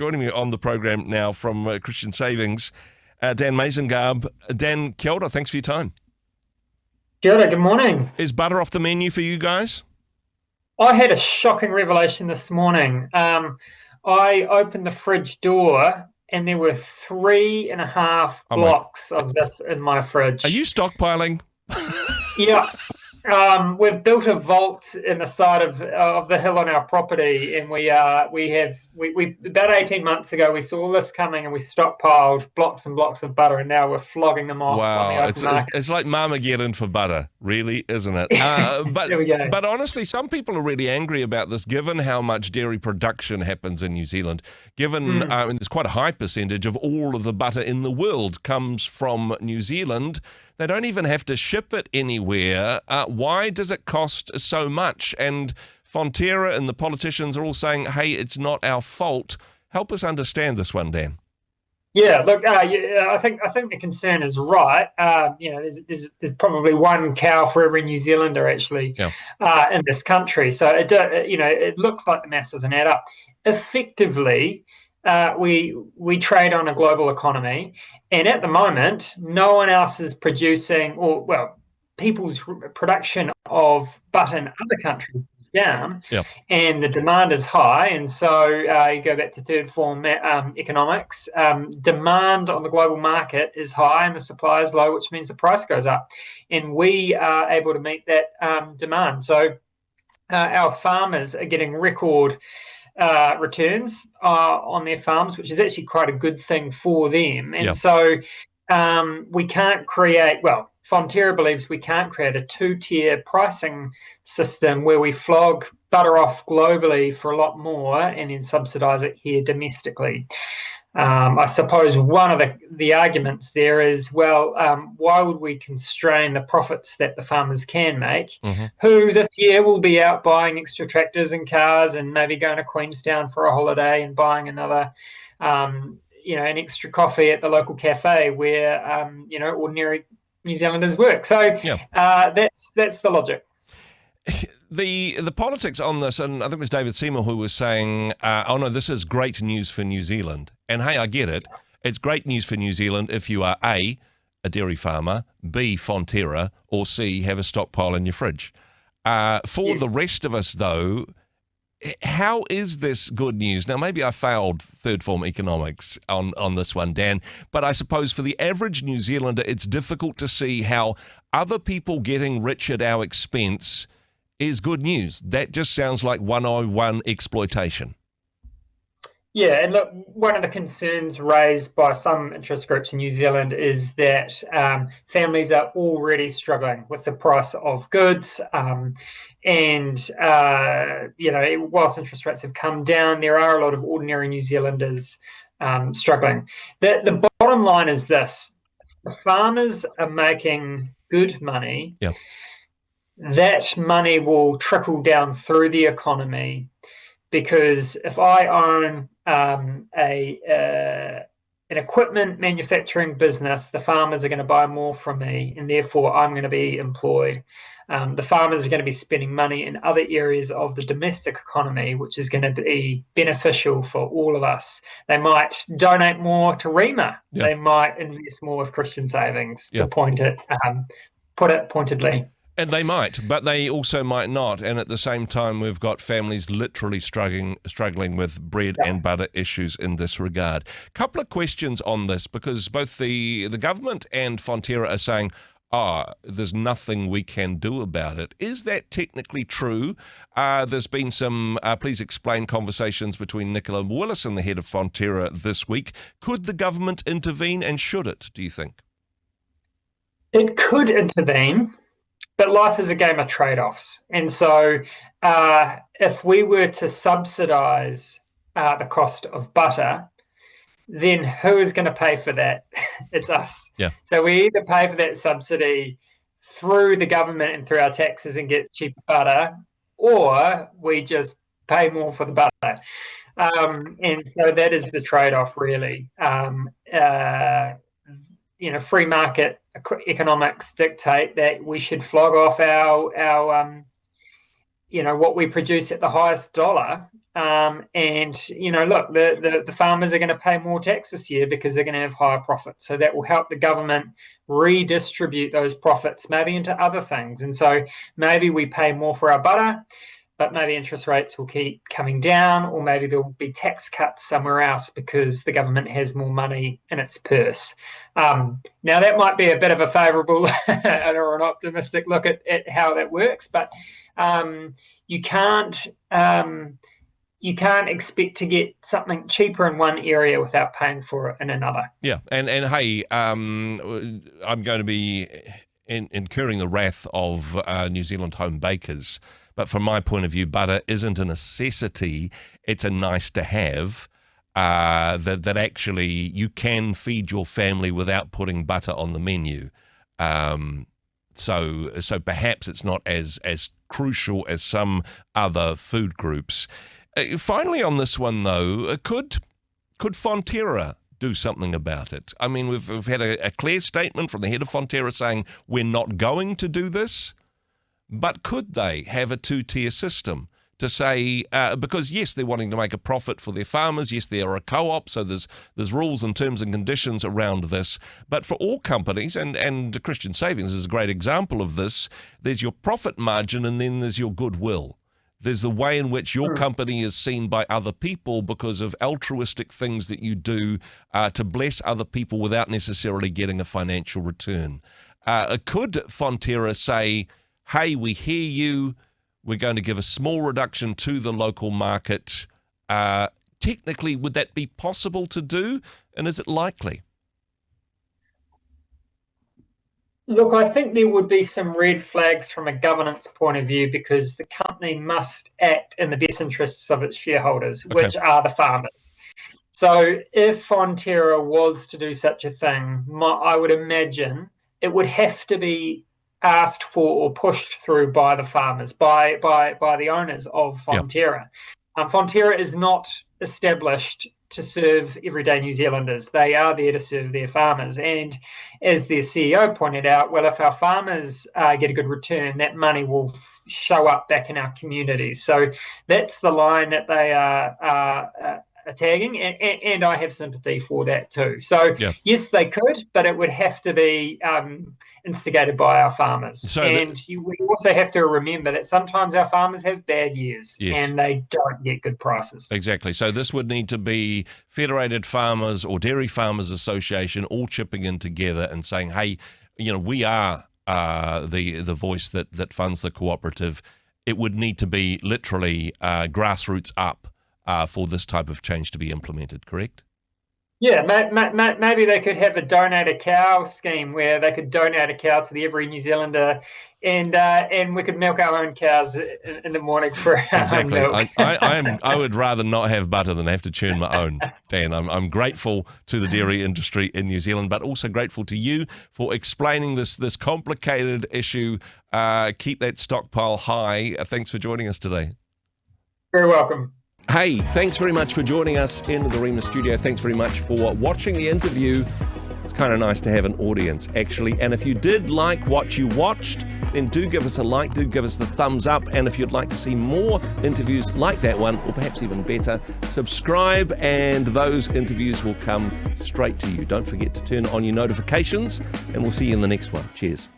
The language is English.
joining me on the program now from Christian Savings, Dan Mazengarb. Dan, kia ora, thanks for your time. Kia ora, good morning. Is butter off the menu for you guys? I had a shocking revelation this morning. I opened the fridge door and there were 3.5 blocks of this in my fridge. Are you stockpiling? Yeah. We've built a vault in the side of the hill on our property, and we about 18 months ago we saw this coming, and we stockpiled blocks and blocks of butter, and now we're flogging them off on the open market. It's like Marmageddon for butter, really, isn't it? There we go. But honestly, some people are really angry about this, given how much dairy production happens in New Zealand. Given and there's quite a high percentage of all of the butter in the world comes from New Zealand. They don't even have to ship it anywhere. Why does it cost so much? And Fonterra and the politicians are all saying, hey, it's not our fault. Help us understand this one, Dan. Yeah, look, I think the concern is right. There's probably one cow for every New Zealander actually in this country. So it looks like the maths doesn't add up. Effectively, we trade on a global economy, and at the moment, no one else is producing, people's production of butter in other countries is down, and the demand is high. And so you go back to third form economics. Demand on the global market is high, and the supply is low, which means the price goes up, and we are able to meet that demand. So our farmers are getting record returns on their farms, which is actually quite a good thing for them. And so we can't create, Fonterra believes we can't create a two-tier pricing system where we flog butter off globally for a lot more and then subsidise it here domestically. I suppose one of the arguments there is, why would we constrain the profits that the farmers can make, who this year will be out buying extra tractors and cars and maybe going to Queenstown for a holiday and buying another, an extra coffee at the local cafe where, ordinary New Zealanders work. So that's the logic. The politics on this, and I think it was David Seymour who was saying, this is great news for New Zealand. And hey, I get it. It's great news for New Zealand if you are A, a dairy farmer, B, Fonterra, or C, have a stockpile in your fridge. For the rest of us, though, how is this good news? Now, maybe I failed third form economics on this one, Dan, but I suppose for the average New Zealander, it's difficult to see how other people getting rich at our expense is good news. That just sounds like 101 exploitation. Yeah, and look, one of the concerns raised by some interest groups in New Zealand is that families are already struggling with the price of goods. Whilst interest rates have come down, there are a lot of ordinary New Zealanders struggling. The bottom line is this: the farmers are making good money. That money will trickle down through the economy, because if I own an equipment manufacturing business, the farmers are going to buy more from me, and therefore I'm going to be employed. The farmers are going to be spending money in other areas of the domestic economy, which is going to be beneficial for all of us. They might donate more to Rhema. They might invest more with Christian Savings, to put it pointedly. And they might, but they also might not. And at the same time, we've got families literally struggling with bread and butter issues in this regard. Couple of questions on this, because both the government and Fonterra are saying, there's nothing we can do about it. Is that technically true? There's been some, please explain, conversations between Nicola Willis and the head of Fonterra this week. Could the government intervene, and should it, do you think? It could intervene. But life is a game of trade-offs. And so if we were to subsidise the cost of butter, then who is going to pay for that? It's us. So we either pay for that subsidy through the government and through our taxes and get cheaper butter, or we just pay more for the butter. And so that is the trade-off, really. Free market economics dictate that we should flog off our what we produce at the highest dollar. And look, the farmers are going to pay more tax this year because they're going to have higher profits. So that will help the government redistribute those profits maybe into other things. And so maybe we pay more for our butter, but maybe interest rates will keep coming down, or maybe there will be tax cuts somewhere else because the government has more money in its purse. Now, that might be a bit of a favourable or an optimistic look at how that works, but you can't expect to get something cheaper in one area without paying for it in another. Yeah, and hey, I'm going to be incurring the wrath of New Zealand home bakers. But from my point of view, butter isn't a necessity. It's a nice to have. That actually you can feed your family without putting butter on the menu. So perhaps it's not as crucial as some other food groups. Finally, on this one though, could Fonterra do something about it? I mean, we've had a clear statement from the head of Fonterra saying we're not going to do this. But could they have a two-tier system to say, because yes, they're wanting to make a profit for their farmers, yes, they are a co-op, so there's rules and terms and conditions around this, but for all companies, and Christian Savings is a great example of this, there's your profit margin and then there's your goodwill. There's the way in which your company is seen by other people because of altruistic things that you do to bless other people without necessarily getting a financial return. Could Fonterra say, hey, we hear you, we're going to give a small reduction to the local market? Technically, would that be possible to do? And is it likely? Look, I think there would be some red flags from a governance point of view because the company must act in the best interests of its shareholders, which are the farmers. So if Fonterra was to do such a thing, I would imagine it would have to be asked for or pushed through by the farmers, by the owners of Fonterra. Fonterra is not established to serve everyday New Zealanders. They are there to serve their farmers. And as their CEO pointed out, well, if our farmers get a good return, that money will show up back in our communities. So that's the line that they are tagging, and I have sympathy for that too. So yes, they could, but it would have to be instigated by our farmers. So we also have to remember that sometimes our farmers have bad years and they don't get good prices. Exactly. So this would need to be Federated Farmers or Dairy Farmers Association all chipping in together and saying, hey, we are the voice that funds the cooperative. It would need to be literally grassroots up for this type of change to be implemented, correct? Yeah, maybe they could have a donate a cow scheme where they could donate a cow to every New Zealander, and we could milk our own cows in the morning for exactly. Milk. I would rather not have butter than have to churn my own, Dan. I'm grateful to the dairy industry in New Zealand, but also grateful to you for explaining this complicated issue. Keep that stockpile high. Thanks for joining us today. Very welcome. Hey, thanks very much for joining us in the Rhema studio. Thanks very much for watching the interview. It's kind of nice to have an audience, actually. And if you did like what you watched, then do give us a like, do give us the thumbs up. And if you'd like to see more interviews like that one, or perhaps even better, subscribe and those interviews will come straight to you. Don't forget to turn on your notifications, and we'll see you in the next one. Cheers.